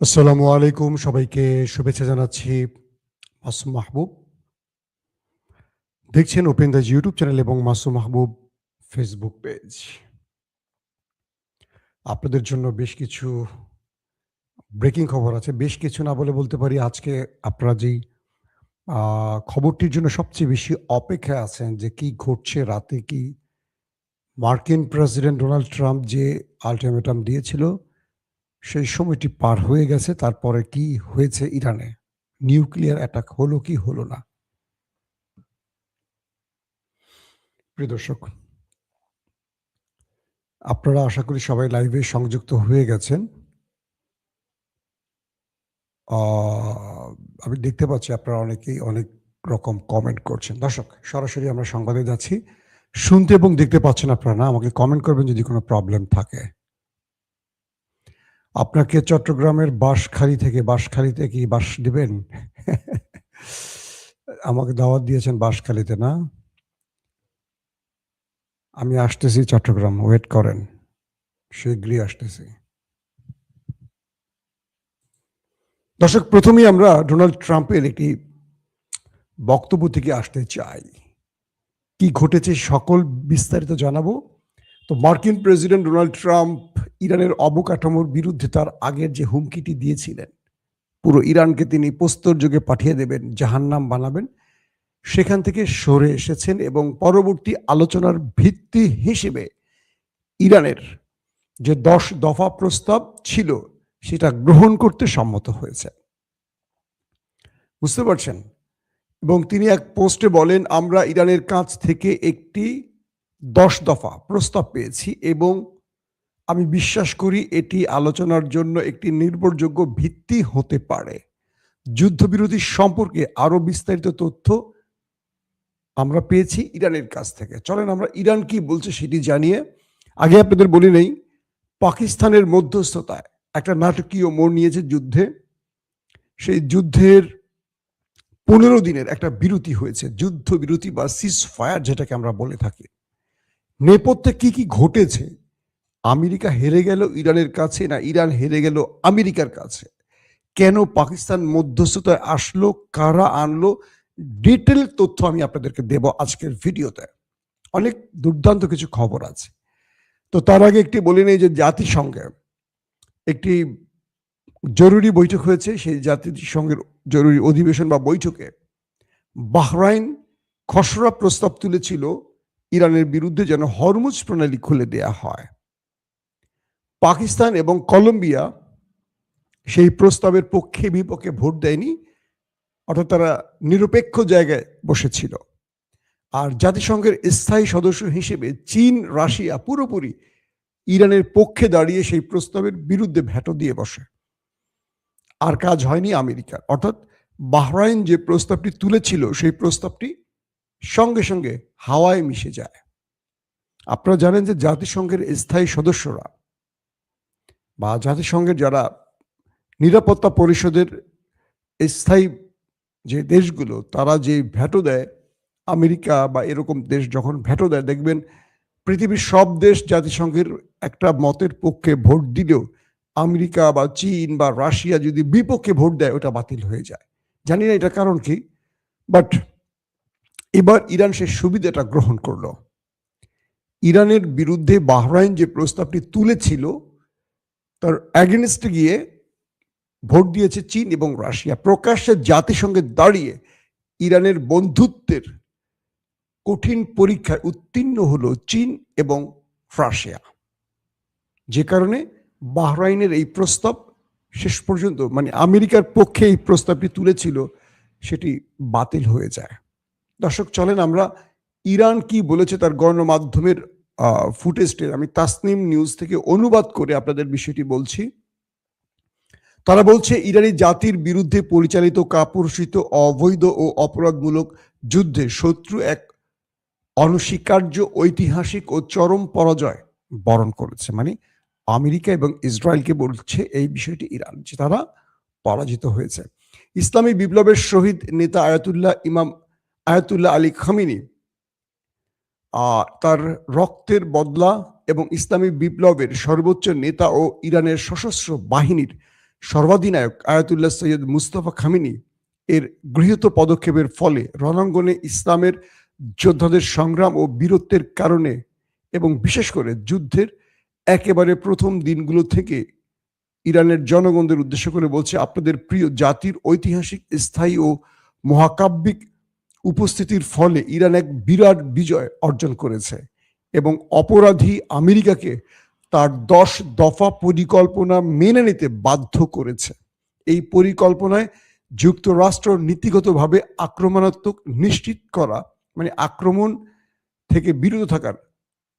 আসসালামু আলাইকুম, সবাইকে শুভেচ্ছা জানাচ্ছি। মাসুম মাহবুব দেখছেন ওপেন দ্য ইউটিউব চ্যানেল এবং মাসুম মাহবুব ফেসবুক পেজ। আপনাদের জন্য বেশ কিছু ব্রেকিং খবর আছে। বেশ কিছু না বলে বলতে পারি, আজকে আপনারা যেই খবরটির জন্য সবচেয়ে বেশি অপেক্ষায় আছেন যে কি ঘটছে রাতে, কি মার্কিন প্রেসিডেন্ট ডোনাল্ড ট্রাম্প যে আল্টিমেটাম দিয়েছিল সেই সময়টি পার হয়ে গেছে। তারপরে কি হয়েছে ইরানে? নিউক্লিয়ার অ্যাটাক হলো কি হলো না? প্রিয় দর্শক, আপনারা আশা করি সবাই লাইভে সংযুক্ত হয়ে গেছেন। আ আমি দেখতে পাচ্ছি আপনারা অনেকেই অনেক রকম কমেন্ট করছেন। দর্শক, সরাসরি আমরা সংবাদে যাচ্ছি। শুনতে এবং দেখতে পাচ্ছেন আপনারা না? আমাকে কমেন্ট করবেন যদি কোনো প্রবলেম থাকে। আপনাকে চট্টগ্রামের বাঁশখালীতে কি বাঁশ দিবেন? আমাকে দাওয়াত দিয়েছেন বাঁশখালীতে না? আমি আসতেছি চট্টগ্রাম, ওয়েট করেন। শীঘ্রই আসতেছি। দর্শক, প্রথমেই আমরা ডোনাল্ড ট্রাম্পের একটি বক্তব্য থেকে আসতে চাই। কি ঘটেছে সকল বিস্তারিত জানাবো। তো মার্কিন প্রেসিডেন্ট ডোনাল্ড ট্রাম্প ইরানের অবকাঠামোর বিরুদ্ধে তার আগের যে হুমকিটি দিয়েছিলেন, পুরো ইরানকে তিনি প্রস্তর যুগে পাঠিয়ে দেবেন, জাহান্নাম বানাবেন, সেখান থেকে সরে এসেছেন এবং পরবর্তী আলোচনার ভিত্তি হিসেবে ইরানের যে 10 দফা প্রস্তাব ছিল সেটা গ্রহণ করতে সম্মত হয়েছে। বুঝতে পারছেন? এবং তিনি এক পোস্টে বলেন, আমরা ইরানের কাছ থেকে একটি 10 দফা প্রস্তাব পেয়েছি এবং আমি বিশ্বাস করি এটি আলোচনার জন্য একটি নির্ভরযোগ্য ভিত্তি হতে পারে। যুদ্ধবিরতি সম্পর্কে আরো বিস্তারিত তথ্য আমরা পেয়েছি ইরানের কাছ থেকে। চলেন আমরা ইরান কি বলছে সেটি জানিয়ে আগে আপনাদের বলি নেই, পাকিস্তানের মধ্যস্থতায় একটা নাটকীয় মোড় নিয়েছে যুদ্ধে। সেই যুদ্ধের 15 দিনের একটা বিরতি হয়েছে, যুদ্ধবিরতি বা সিজ ফায়ার যেটাকে আমরা বলে থাকি। নেপথ্যে কি কি ঘটেছে? আমেরিকা হেরে গেল ইরানের কাছে, না ইরান হেরে গেল আমেরিকার কাছে? কেন পাকিস্তান মধ্যস্থতায় আসলো, কারা আনলো, ডিটেল তথ্য আমি আপনাদেরকে দেব আজকের ভিডিওতে। অনেক দুর্দান্ত কিছু খবর আছে। তো তার আগে একটি বলে নেই যে জাতিসংঘে একটি জরুরি বৈঠক হয়েছে। সেই জাতিসংঘের জরুরি অধিবেশন বা বৈঠকে বাহরাইন খসড়া প্রস্তাব তুলেছিল ইরানের বিরুদ্ধে যেন হরমুজ প্রণালী খুলে দেয়া হয়। পাকিস্তান এবং কলম্বিয়া সেই প্রস্তাবের পক্ষে বিপক্ষে ভোট দেয়নি, অর্থাৎ তারা নিরপেক্ষ জায়গায় বসেছিল। আর জাতিসংঘের স্থায়ী সদস্য হিসেবে চীন, রাশিয়া পুরোপুরি ইরানের পক্ষে দাঁড়িয়ে সেই প্রস্তাবের বিরুদ্ধে ভেটো দিয়ে বসে। আর কাজ হয়নি আমেরিকার, অর্থাৎ বাহরাইন যে প্রস্তাবটি তুলেছিল সেই প্রস্তাবটি সঙ্গে সঙ্গে হাওয়ায় মিশে যায়। আপনারা জানেন যে জাতিসংঘের স্থায়ী সদস্যরা বা জাতিসংঘের যারা নিরাপত্তা পরিষদের স্থায়ী যে দেশগুলো, তারা যে ভেটো দেয়, আমেরিকা বা এরকম দেশ যখন ভেটো দেয়, দেখবেন পৃথিবীর সব দেশ জাতিসংঘের একটা মতের পক্ষে ভোট দিলেও আমেরিকা বা চীন বা রাশিয়া যদি বিপক্ষে ভোট দেয় ওটা বাতিল হয়ে যায়। জানি না এটা কারণ কি, বাট এবার ইরান সে সুবিধাটা গ্রহণ করলো। ইরানের বিরুদ্ধে বাহরাইন যে প্রস্তাবটি তুলেছিল তার অ্যাগেনস্টে গিয়ে ভোট দিয়েছে চীন এবং রাশিয়া। প্রকাশ্যে জাতিসংঘে দাঁড়িয়ে ইরানের বন্ধুত্বের কঠিন পরীক্ষায় উত্তীর্ণ হলো চীন এবং রাশিয়া, যে কারণে বাহরাইনের এই প্রস্তাব শেষ পর্যন্ত, মানে আমেরিকার পক্ষে এই প্রস্তাবটি তুলেছিল, সেটি বাতিল হয়ে যায়। দর্শক, চলেন আমরা ইরান কি বলেছে তার গণমাধ্যমের ফুটেজটির আমি তাসনিম নিউজ থেকে অনুবাদ করে আপনাদের বিষয়টি বলছি। তারা বলছে, ইরানি জাতির বিরুদ্ধে পরিচালিত কাপুরুষিত অবৈধ ও অপরাধমূলক যুদ্ধে শত্রু এক অনস্বীকার্য ঐতিহাসিক ও চরম পরাজয় বরণ করেছে। মানে আমেরিকা এবং ইসরায়েলকে বলছে এই বিষয়টি ইরান, যে তারা পরাজিত হয়েছে। ইসলামী বিপ্লবের শহীদ নেতা আয়াতুল্লাহ আলী খামেনি তার রক্তের বদলা এবং ইসলামী বিপ্লবের সর্বোচ্চ নেতা ও ইরানের সশস্ত্র বাহিনীর সর্বাধিনায়ক আয়াতুল্লাহ সৈয়দ মুস্তফা খামেনি এর গৃহীত পদক্ষেপের ফলে রণাঙ্গনে ইসলামের যোদ্ধাদের সংগ্রাম ও বীরত্বের কারণে এবং বিশেষ করে যুদ্ধের একেবারে প্রথম দিনগুলো থেকে ইরানের জনগণদের উদ্দেশ্য করে বলছে, আপনাদের প্রিয় জাতির ঐতিহাসিক, স্থায়ী ও মহাকাব্যিক উপস্থিতির ফলে ইরান এক বিরাট বিজয় অর্জন করেছে এবং অপরাধী আমেরিকাকে তার 10 দফা পরিকল্পনা মেনে নিতে বাধ্য করেছে। এই পরিকল্পনায় যুক্তরাষ্ট্র নীতিগতভাবে আক্রমণাত্মক নিশ্চিত করা, মানে আক্রমণ থেকে বিরত থাকার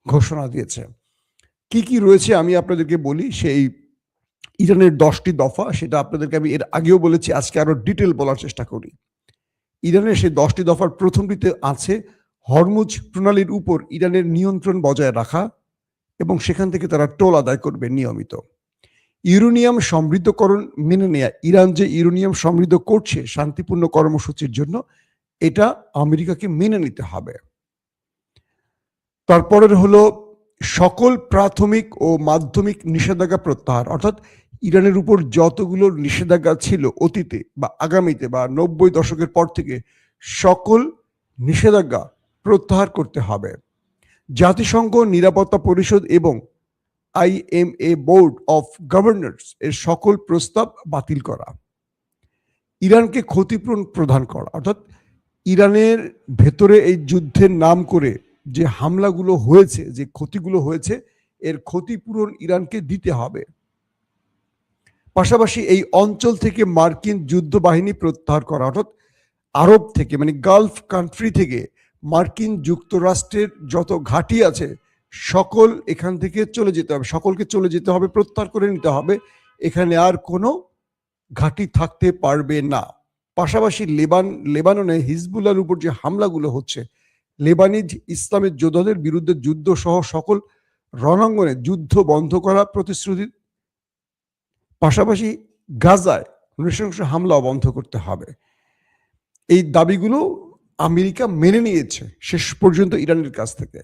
ঘোষণা দিয়েছে। কি কি রয়েছে আমি আপনাদেরকে বলি। সেই ইরানের 10টি দফা, সেটা আপনাদেরকে আমি এর আগেও বলেছি, আজকে আরো ডিটেল বলার চেষ্টা করি। ইরানের সেই 10টি দফার প্রথমটিতে আছে হরমুজ প্রণালীর উপর ইরানের নিয়ন্ত্রণ বজায় রাখা এবং সেখান থেকে তারা টোল আদায় করবে নিয়মিত। ইউরেনিয়াম সমৃদ্ধকরণ মেনে নেয়া, ইরান যে ইউরেনিয়াম সমৃদ্ধ করছে শান্তিপূর্ণ কর্মসূচির জন্য, এটা আমেরিকাকে মেনে নিতে হবে। তারপরের হলো সকল প্রাথমিক ও মাধ্যমিক নিষেধাজ্ঞা প্রত্যাহার, অর্থাৎ ইরানের উপর যতগুলো নিষেধাজ্ঞা ছিল অতীতে বা আগামীতে বা 90 দশকের পর থেকে সকল নিষেধাজ্ঞা প্রত্যাহার করতে হবে। জাতিসংঘ নিরাপত্তা পরিষদ এবং IMA বোর্ড অফ গভর্নর্স এর সকল প্রস্তাব বাতিল করা। ইরানকে ক্ষতিপূরণ প্রদান করা, অর্থাৎ ইরানের ভেতরে এই যুদ্ধের নাম করে যে হামলাগুলো হয়েছে, যে ক্ষতিগুলো হয়েছে, এর ক্ষতিপূরণ ইরানকে দিতে হবে। পাশাপাশি এই অঞ্চল থেকে মার্কিন যুদ্ধ বাহিনী প্রত্যাহার করা, অর্থাৎ আরব থেকে, মানে গালফ কান্ট্রি থেকে মার্কিন যুক্তরাষ্ট্রের যত ঘাঁটি আছে সকল এখান থেকে চলে যেতে হবে, সকলকে চলে যেতে হবে, প্রত্যাহার করে নিতে হবে। এখানে আর কোনো ঘাঁটি থাকতে পারবে না। পাশাপাশি লেবাননে হিজবুল্লাহর উপর যে হামলাগুলো হচ্ছে, লেবানিজ ইসলামের যোদ্ধাদের বিরুদ্ধে যুদ্ধ সহ সকল রণাঙ্গনে যুদ্ধ বন্ধ করা প্রতিশ্রুতি, পাশাপাশি গাজায় নৃশংস হামলা বন্ধ করতে হবে। এই দাবিগুলো আমেরিকা মেনে নিয়েছে শেষ পর্যন্ত ইরানের কাছ থেকে।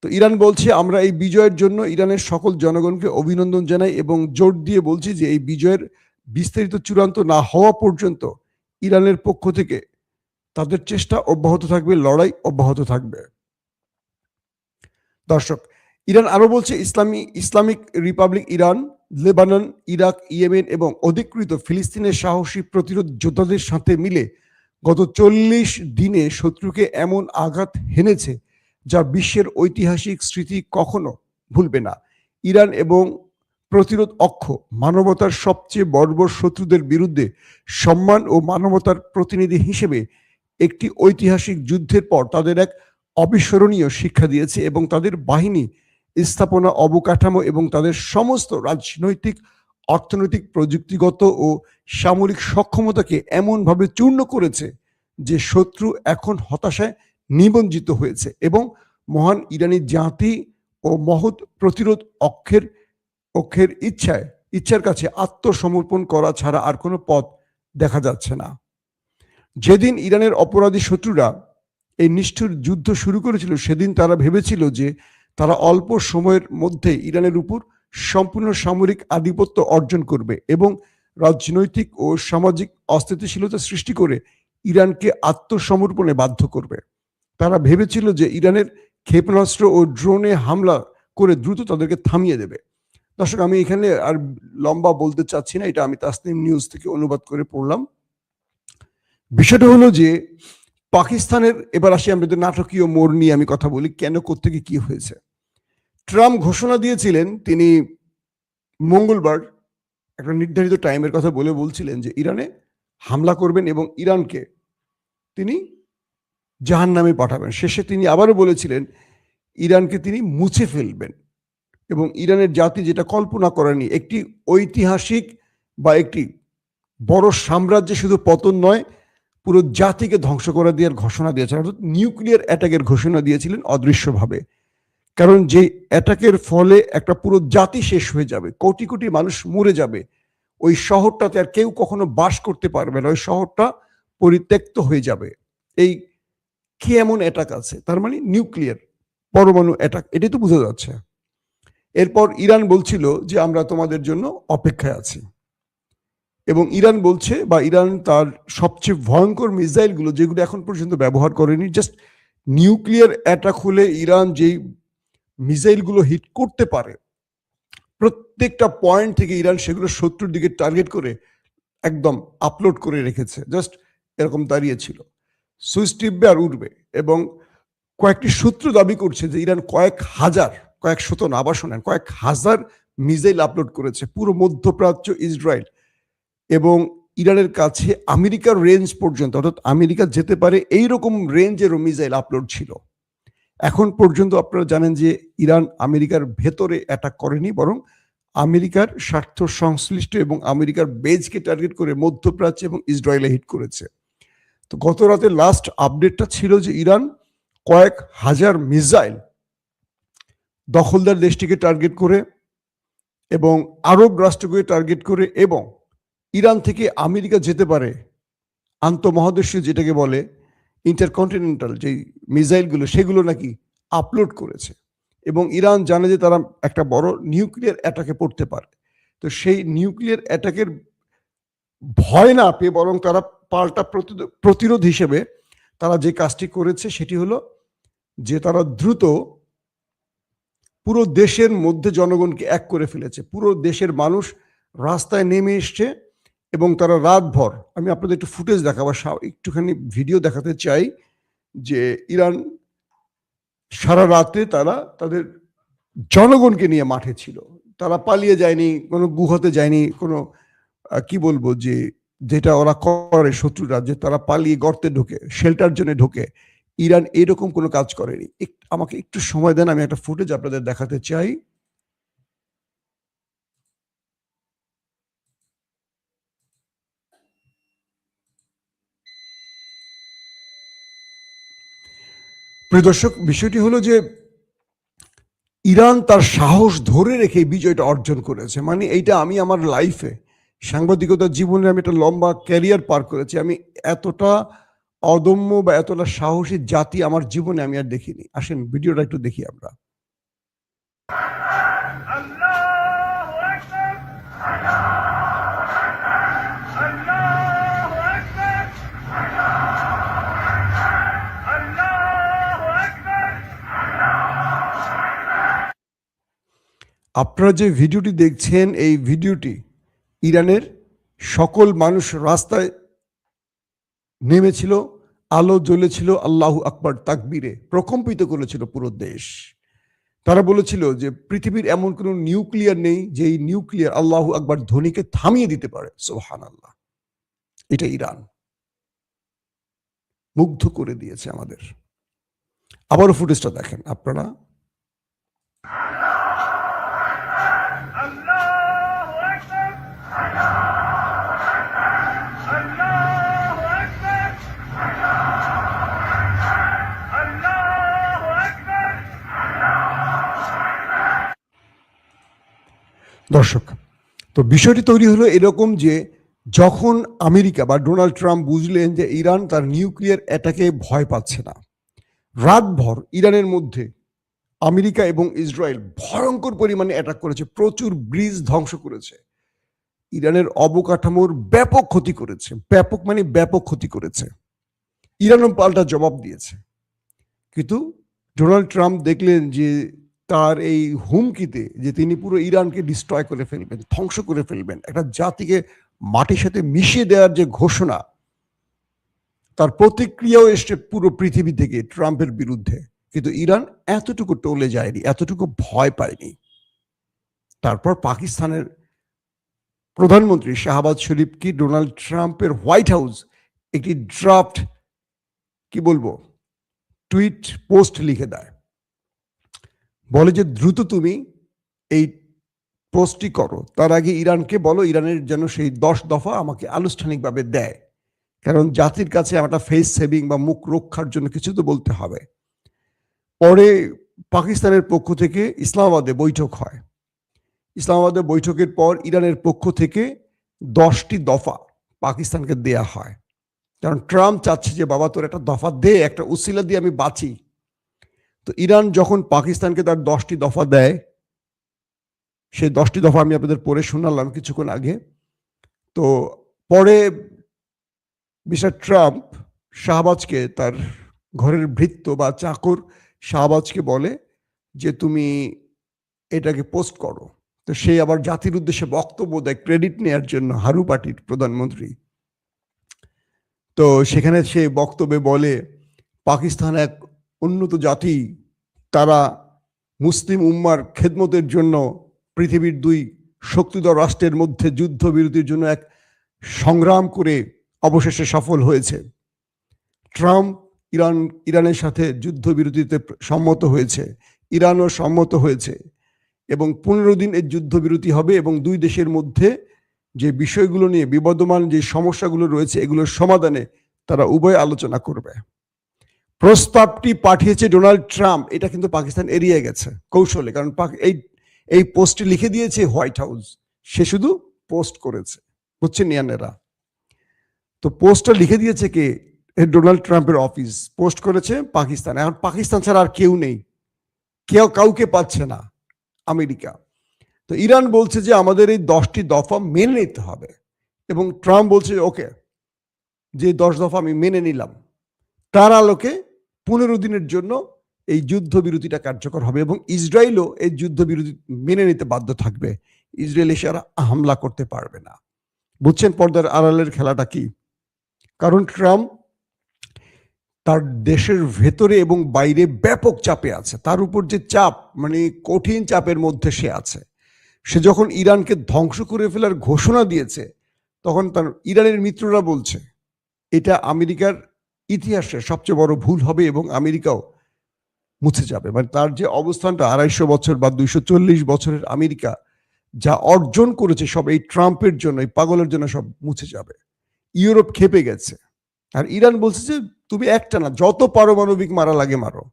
তো ইরান বলছে, আমরা এই বিজয়ের জন্য ইরানের সকল জনগণকে অভিনন্দন জানাই এবং জোর দিয়ে বলছি যে এই বিজয়ের বিস্তারিত চূড়ান্ত না হওয়া পর্যন্ত ইরানের পক্ষ থেকে তাদের চেষ্টা অব্যাহত থাকবে, লড়াই অব্যাহত থাকবে। দর্শক, ইরান আরো বলছে, Islamic Republic Iran, Lebanon, Iraq, Yemen এবং অধিকৃত ফিলিস্তিনের সাহসী প্রতিরোধ যোদ্ধাদের সাথে মিলে গত 40 দিনে শত্রুকে এমন আঘাত হেনেছে যা বিশ্বের ঐতিহাসিক স্মৃতি কখনো ভুলবে না। ইরান এবং প্রতিরোধ অক্ষ মানবতার সবচেয়ে বর্বর শত্রুদের বিরুদ্ধে সম্মান ও মানবতার প্রতিনিধি হিসেবে একটি ঐতিহাসিক যুদ্ধের পর তাদের এক অবিস্মরণীয় শিক্ষা দিয়েছে এবং তাদের বাহিনী, স্থাপনা, অবকাঠামো এবং তাদের সমস্ত রাজনৈতিক, অর্থনৈতিক, প্রযুক্তিগত ও সামরিক সক্ষমতাকে এমনভাবে চূর্ণ করেছে যে শত্রু এখন হতাশায় নিমজ্জিত হয়েছে এবং মহান ইরানি জাতি ও মহৎ প্রতিরোধ অক্ষের ইচ্ছার কাছে আত্মসমর্পণ করা ছাড়া আর কোনো পথ দেখা যাচ্ছে না। যেদিন ইরানের অপরাধী শত্রুরা এই নিষ্ঠুর যুদ্ধ শুরু করেছিল, সেদিন তারা ভেবেছিল যে তারা অল্প সময়ের মধ্যে ইরানের উপর সম্পূর্ণ সামরিক আধিপত্য অর্জন করবে এবং রাজনৈতিক ও সামাজিক অস্থিতিশীলতা সৃষ্টি করে ইরানকে আত্মসমর্পণে বাধ্য করবে। তারা ভেবেছিল যে ইরানের ক্ষেপণাস্ত্র ও ড্রোনে হামলা করে দ্রুত তাদেরকে থামিয়ে দেবে। দর্শক, আমি এখানে আর লম্বা বলতে চাচ্ছি না, এটা আমি তাসনিম নিউজ থেকে অনুবাদ করে পড়লাম। বিষয়টা হলো যে পাকিস্তানের, এবার আসি আমাদের নাটকীয় মোড় নিয়ে আমি কথা বলি, কেন, কোত্থেকে কি হয়েছে। ট্রাম্প ঘোষণা দিয়েছিলেন, তিনি মঙ্গলবার একটা নির্ধারিত টাইমের কথা বলছিলেন যে ইরানে হামলা করবেন এবং ইরানকে তিনি জাহান্নামে পাঠাবেন। শেষে তিনি আবারও বলেছিলেন ইরানকে তিনি মুছে ফেলবেন এবং ইরানের জাতি যেটা কল্পনা করেনি, একটি ঐতিহাসিক বা একটি বড় সাম্রাজ্যে শুধু পতন নয়, পুরো জাতিকে ধ্বংস করে দেওয়ার ঘোষণা দিয়েছিলেন, অর্থাৎ নিউক্লিয়ার অ্যাটাকের ঘোষণা দিয়েছিলেন অদৃশ্যভাবে। কারণ যে অ্যাটাকের ফলে একটা পুরো জাতি শেষ হয়ে যাবে, কোটি কোটি মানুষ মরে যাবে, ওই শহরটাতে আর কেউ কখনো বাস করতে পারবে না, ওই শহরটা পরিত্যক্ত হয়ে যাবে। এই কি এমন অ্যাটাক আছে, তার মানে নিউক্লিয়ার পরমাণু অ্যাটাক, এটাই তো বোঝা যাচ্ছে। এরপর ইরান বলছিল যে আমরা তোমাদের জন্য অপেক্ষায় আছি। এবং ইরান বলছে, বা ইরান তার সবচেয়ে ভয়ঙ্কর মিসাইলগুলো যেগুলো এখন পর্যন্ত ব্যবহার করেনি, জাস্ট নিউক্লিয়ার অ্যাটাক হলে ইরান যেই মিসাইলগুলো হিট করতে পারে, প্রত্যেকটা পয়েন্ট থেকে ইরান সেগুলো শত্রুর দিকে টার্গেট করে একদম আপলোড করে রেখেছে। জাস্ট এরকম দাঁড়িয়েছিল, সুইচ টিপবে আর উঠবে। এবং কয়েকটি সূত্র দাবি করছে যে ইরান কয়েক শত না, আবার শোনেন, কয়েক হাজার মিসাইল আপলোড করেছে পুরো মধ্যপ্রাচ্য, ইসরায়েল এবং ইরানের কাছে আমেরিকার রেঞ্জ পর্যন্ত, অর্থাৎ আমেরিকা যেতে পারে এইরকম রেঞ্জেরও মিসাইল আপলোড ছিল। এখন পর্যন্ত আপনারা জানেন যে ইরান আমেরিকার ভেতরে অ্যাটাক করেনি, বরং আমেরিকার স্বার্থ সংশ্লিষ্ট এবং আমেরিকার বেজকে টার্গেট করে মধ্যপ্রাচ্য এবং ইসরায়েলে হিট করেছে। তো গত রাতে লাস্ট আপডেটটা ছিল যে ইরান কয়েক হাজার মিসাইল দখলদার দেশটিকে টার্গেট করে এবং আরব রাষ্ট্রকে টার্গেট করে, এবং ইরান থেকে আমেরিকা যেতে পারে আন্তঃমহাদেশীয় যেটাকে বলে ইন্টারকন্টিনেন্টাল যে মিসাইলগুলো, সেগুলো নাকি আপলোড করেছে। এবং ইরান জানে যে তারা একটা বড় নিউক্লিয়ার অ্যাটাকে পড়তে পারে। তো সেই নিউক্লিয়ার অ্যাটাকের ভয় না পেয়ে বরং তারা পাল্টা প্রতিরোধ হিসেবে তারা যে কাজটি করেছে সেটি হলো যে তারা দ্রুত পুরো দেশের মধ্যে জনগণকে এক করে ফেলেছে। পুরো দেশের মানুষ রাস্তায় নেমে এসছে এবং তারা রাতভর, আমি আপনাদের একটু ফুটেজ দেখাবো, একটুখানি ভিডিও দেখাতে চাই যে ইরান সারা রাতে তারা তাদের জনগণকে নিয়ে মাঠে ছিল। তারা পালিয়ে যায়নি, কোনো গুহাতে যায়নি, কোনো কি বলবো যে যেটা ওরা করে শত্রুরা, যে তারা পালিয়ে গর্তে ঢোকে, শেল্টার জন্য ঢোকে। ইরান এরকম কোনো কাজ করেনি। আমাকে একটু সময় দেন, আমি একটা ফুটেজ আপনাদের দেখাতে চাই। প্রিয় দর্শক, বিষয়টি হলো যে ইরান তার সাহস ধরে রেখে বিজয়টা অর্জন করেছে। মানে এইটা আমি আমার লাইফে, সাংবাদিকতার জীবনে আমি একটা লম্বা ক্যারিয়ার পার করেছি, আমি এতটা অদম্য বা এতটা সাহসী জাতি আমার জীবনে আমি আর দেখিনি। আসেন ভিডিওটা একটু দেখি আমরা। আপনারা যে ভিডিওটি দেখছেন, এই ভিডিওটি ইরানের সকল মানুষ রাস্তায় নেমেছিল, আলো জ্বলেছিল, আল্লাহু আকবার তাকবীরে প্রকম্পিত করেছিল পুরো দেশ। তারা বলেছিল যে পৃথিবীর এমন কোনো নিউক্লিয়ার নেই যে এই নিউক্লিয়ার আল্লাহু আকবার ধ্বনিকে থামিয়ে দিতে পারে। সুবহানাল্লাহ। এটা ইরান মুগ্ধ করে দিয়েছে আমাদের। আবারও ফুটেজটা দেখেন আপনারা। দর্শক, তো বিষয়টি তৈরি হলো এরকম যে যখন আমেরিকা বা ডোনাল্ড ট্রাম্প বুঝলেন যে ইরান তার নিউক্লিয়ার অ্যাটাকে ভয় পাচ্ছে না, রাতভর ইরানের মধ্যে আমেরিকা এবং ইসরায়েল ভয়ঙ্কর পরিমাণে অ্যাটাক করেছে, প্রচুর ব্রিজ ধ্বংস করেছে, ইরানের অবকাঠামোর ব্যাপক ক্ষতি করেছে। ব্যাপক মানে ব্যাপক ক্ষতি করেছে। ইরানও পাল্টা জবাব দিয়েছে। কিন্তু ডোনাল্ড ট্রাম্প দেখলেন যে তার এই হুমকিতে যে তিনি পুরো ইরানকে ডিস্ট্রয় করে ফেলবেন, ধ্বংস করে ফেলবেন, একটা জাতিকে মাটির সাথে মিশিয়ে দেওয়ার যে ঘোষণা, তার প্রতিক্রিয়াও এসছে পুরো পৃথিবী থেকে ট্রাম্পের বিরুদ্ধে। কিন্তু ইরান এতটুকু টলে যায়নি, এতটুকু ভয় পায়নি। তারপর পাকিস্তানের প্রধানমন্ত্রী শাহবাজ শরীফ কি ডোনাল্ড ট্রাম্পের হোয়াইট হাউস একটি ড্রাফট কি বলবো টুইট পোস্ট লিখে দেয়, বলে যে দ্রুত তুমি এই পোস্টটি করো, তার আগে ইরানকে বলো ইরানের যেন সেই 10 দফা আমাকে আনুষ্ঠানিকভাবে দেয়, কারণ জাতির কাছে একটা ফেস সেভিং বা মুখ রক্ষার জন্য কিছু তো বলতে হবে। পরে পাকিস্তানের পক্ষ থেকে ইসলামাবাদে বৈঠক হয়। ইসলামাবাদে বৈঠকের পর ইরানের পক্ষ থেকে 10টি দফা পাকিস্তানকে দেয়া হয়, কারণ ট্রাম্প চাচ্ছে যে বাবা তোর একটা দফা দে, একটা উসিলা দিয়ে আমি বাঁচি। তো ইরান যখন পাকিস্তানকে তার 10টি দফা দেয়, সেই 10টি দফা আমি আপনাদের পড়ে শোনালাম কিছুক্ষণ আগে। তো তো পরে মিস্টার ট্রাম্প শাহবাজকে, তার ঘরের ভৃত্য বা চাকর শাহবাজকে বলে যে তুমি এটাকে পোস্ট করো। তো সে আবার জাতির উদ্দেশ্যে বক্তব্য দেয় ক্রেডিট নেয়ার জন্য, হারু পার্টির প্রধানমন্ত্রী। তো সেখানে সে বক্তব্যে বলে পাকিস্তান এক উন্নত জাতি, তারা মুসলিম উম্মার খেদমতের জন্য পৃথিবীর দুই শক্তিধর রাষ্ট্রের মধ্যে যুদ্ধবিরতির জন্য এক সংগ্রাম করে অবশেষে সফল হয়েছে। ট্রাম্প ইরানের সাথে যুদ্ধবিরতিতে সম্মত হয়েছে, ইরানও সম্মত হয়েছে এবং 15 দিন এর যুদ্ধবিরতি হবে এবং দুই দেশের মধ্যে যে বিষয়গুলো নিয়ে বিবদমান যে সমস্যাগুলো রয়েছে এগুলোর সমাধানে তারা উভয় আলোচনা করবে। প্রস্তাবটি পাঠিয়েছে ডোনাল্ড ট্রাম্প, এটা কিন্তু পাকিস্তান এড়িয়ে গেছে কৌশলে, কারণ এই পোস্টটি লিখে দিয়েছে হোয়াইট হাউস, সে শুধু পোস্ট করেছে, বুঝছেন নিয়ানেরা। তো পোস্টটা লিখে দিয়েছে কে? ডোনাল্ড ট্রাম্পের অফিস পোস্ট করেছে পাকিস্তান। এখন পাকিস্তান ছাড়া আর কেউ নেই, কাউকে পাচ্ছে না আমেরিকা। তো ইরান বলছে যে আমাদের এই 10টি দফা মেনে নিতে হবে এবং ট্রাম্প বলছে ওকে, যে 10 দফা আমি মেনে নিলাম, তার আলোকে 15 দিনের জন্য এই যুদ্ধবিরতিটা কার্যকর হবে এবং ইসরায়েলও এই যুদ্ধবিরতি মেনে নিতে বাধ্য থাকবে। ইসরায়েল এসে আর হামলা করতে পারবে না। বুঝছেন পর্দার আড়ালের খেলাটা কি? কারণ ট্রাম্প তার দেশের ভেতরে এবং বাইরে ব্যাপক চাপে আছে, তার উপর যে চাপ, মানে কঠিন চাপের মধ্যে সে আছে। সে যখন ইরানকে ধ্বংস করে ফেলার ঘোষণা দিয়েছে তখন তার ইরানের মিত্ররা বলছে এটা আমেরিকার ইতিহাসে সবচেয়ে বড় ভুল হবে এবং আমেরিকাও মুছে যাবে। মানে তার যে অবস্থানটা 250 বছর বা 240 বছরের আমেরিকা যা অর্জন করেছে সব এই ট্রাম্পের জন্য, এই পাগলের জন্য সব মুছে যাবে। ইউরোপ খেপে গেছে। আর ইরান বলছে যে তুমি একটা না, যত পারমাণবিক মারা লাগে মারো,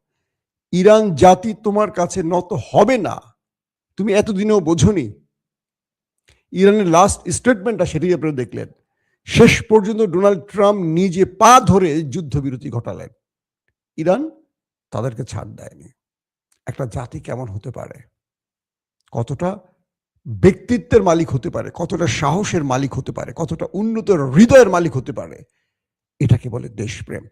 ইরান জাতি তোমার কাছে নত হবে না, তুমি এতদিনেও বোঝনি। ইরানের লাস্ট স্টেটমেন্টটা সেটাই আপনারা দেখলেন। শেষ পর্যন্ত ডোনাল্ড ট্রাম্প নিজে পা ধরে যুদ্ধবিরতি ঘটালেন। ইরান তাদেরকে ছাড় দেয়নি। একটা জাতি কেমন হতে পারে, কতটা ব্যক্তিত্বের মালিক হতে পারে, কতটা সাহসের মালিক হতে পারে, কতটা উন্নত হৃদয়ের মালিক হতে পারে, এটাকে বলে দেশপ্রেম।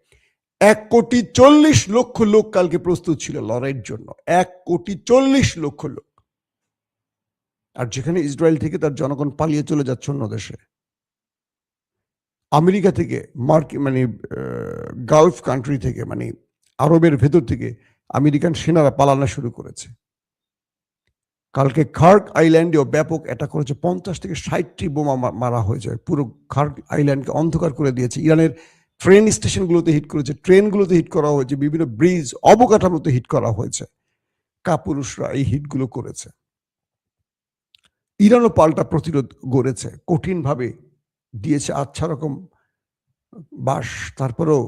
1,40,00,000 লোক কালকে প্রস্তুত ছিল লড়াইয়ের জন্য, 1,40,00,000 লোক। আর যেখানে ইসরায়েল থেকে তার জনগণ পালিয়ে চলে যাচ্ছে অন্য দেশে, আমেরিকা থেকে, মানে গালফ কান্ট্রি থেকে, মানে আরবের ভেতর থেকে আমেরিকান সেনারা পালানো শুরু করেছে। কালকে খার্ক আইল্যান্ডেও ব্যাপক অ্যাটাক করেছে, 50 থেকে 60টি বোমা মারা হয়েছে, পুরো খার্ক আইল্যান্ডকে অন্ধকার করে দিয়েছে। ইরানের ট্রেন স্টেশনগুলোতে হিট করেছে, ট্রেনগুলোতে হিট করা হয়েছে, বিভিন্ন ব্রিজ অবকাঠামোতে হিট করা হয়েছে। কাপুরুষরা এই হিটগুলো করেছে। ইরানও পাল্টা প্রতিরোধ গড়েছে, কঠিনভাবে দিয়েছে আচ্ছা রকম বাস। তারপরেও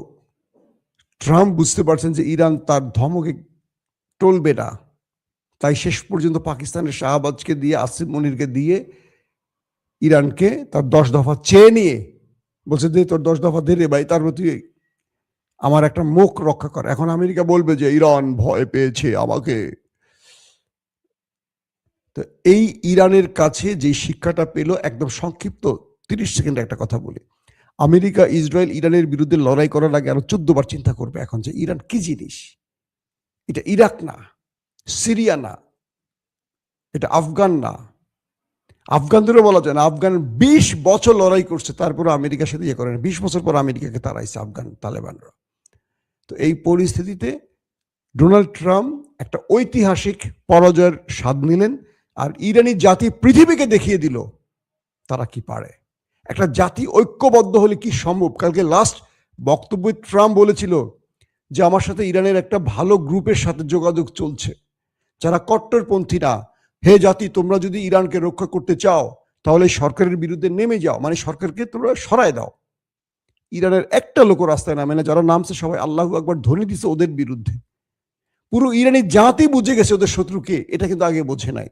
ট্রাম্প বুঝতে পারছেন যে ইরান তার ধমকে টলবে না, তাই শেষ পর্যন্ত পাকিস্তানের শাহবাজকে দিয়ে, আসিফ মনিরকে দিয়ে ইরানকে তার 10 দফা চেয়ে নিয়ে বলছে যে তোর 10 দফা দে রে ভাই, তার প্রতি আমার একটা মুখ রক্ষা কর। এখন আমেরিকা বলবে যে ইরান ভয় পেয়েছে আমাকে। তো এই ইরানের কাছে যে শিক্ষাটা পেল, একদম সংক্ষিপ্ত 30 সেকেন্ডে একটা কথা বলি। আমেরিকা, ইসরায়েল ইরানের বিরুদ্ধে লড়াই করার আগে আরো 14 বার চিন্তা করবে এখন যে ইরান কি জিনিস। এটা ইরাক না, সিরিয়া না, এটা আফগান না। আফগানদেরও বলা যায় না, আফগান 20 বছর লড়াই করছে, তারপরে আমেরিকার সাথে ইয়ে করেন। 20 বছর পর আমেরিকাকে তাড়াইছে আফগান তালেবানরা। তো এই পরিস্থিতিতে ডোনাল্ড ট্রাম্প একটা ঐতিহাসিক পরাজয়ের স্বাদ নিলেন, আর ইরানি জাতি পৃথিবীকে দেখিয়ে দিল তারা কি পারে। একটা জাতি ঐক্যবদ্ধ হলে কি সম্ভব। কালকে লাস্ট বক্তব্যে ট্রাম্প বলেছিল যে আমার সাথে ইরানের একটা ভালো গ্রুপের সাথে যোগাযোগ চলছে, যারা কট্টরপন্থী না। হে জাতি, তোমরা যদি ইরানকে রক্ষা করতে চাও তাহলে সরকারের বিরুদ্ধে নেমে যাও, মানে সরকারকে তোমরা সরায় দাও। ইরানের একটা লোক রাস্তায় নামে না, যারা নামছে সবাই আল্লাহু আকবার ধ্বনি দিছে ওদের বিরুদ্ধে। পুরো ইরানি জাতি বুঝে গেছে ওদের শত্রুকে, এটা কিন্তু আগে বোঝে নাই।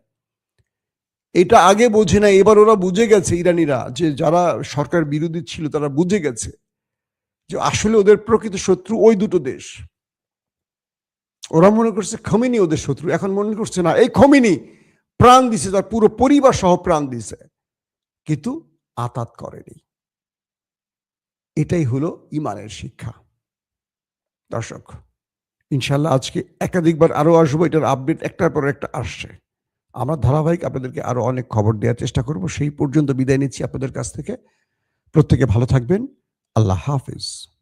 এটা আগে বোঝে নাই, এবার ওরা বুঝে গেছে ইরানিরা, যে যারা সরকার বিরোধী ছিল তারা বুঝে গেছে যে আসলে ওদের প্রকৃত শত্রু ওই দুটো দেশ। ওরা মনে করছে খমেনি ওদের শত্রু, এখন মনে করছে না এই খমেনি প্রাণ দিছে, তার পুরো পরিবার সহ প্রাণ দিছে। কিন্তু আতাত করেনি। এটাই হলো ইমানের শিক্ষা। দর্শক, ইনশাল্লাহ আজকে একাধিকবার আরো আসবো, এটার আপডেট একটার পর একটা আসছে। আমরা ধারাবাহিক আপনাদেরকে আরো অনেক খবর দেওয়ার চেষ্টা করব। সেই পর্যন্ত বিদায় নিচ্ছি আপনাদের কাছ থেকে। প্রত্যেকে ভালো থাকবেন। আল্লাহ হাফিজ।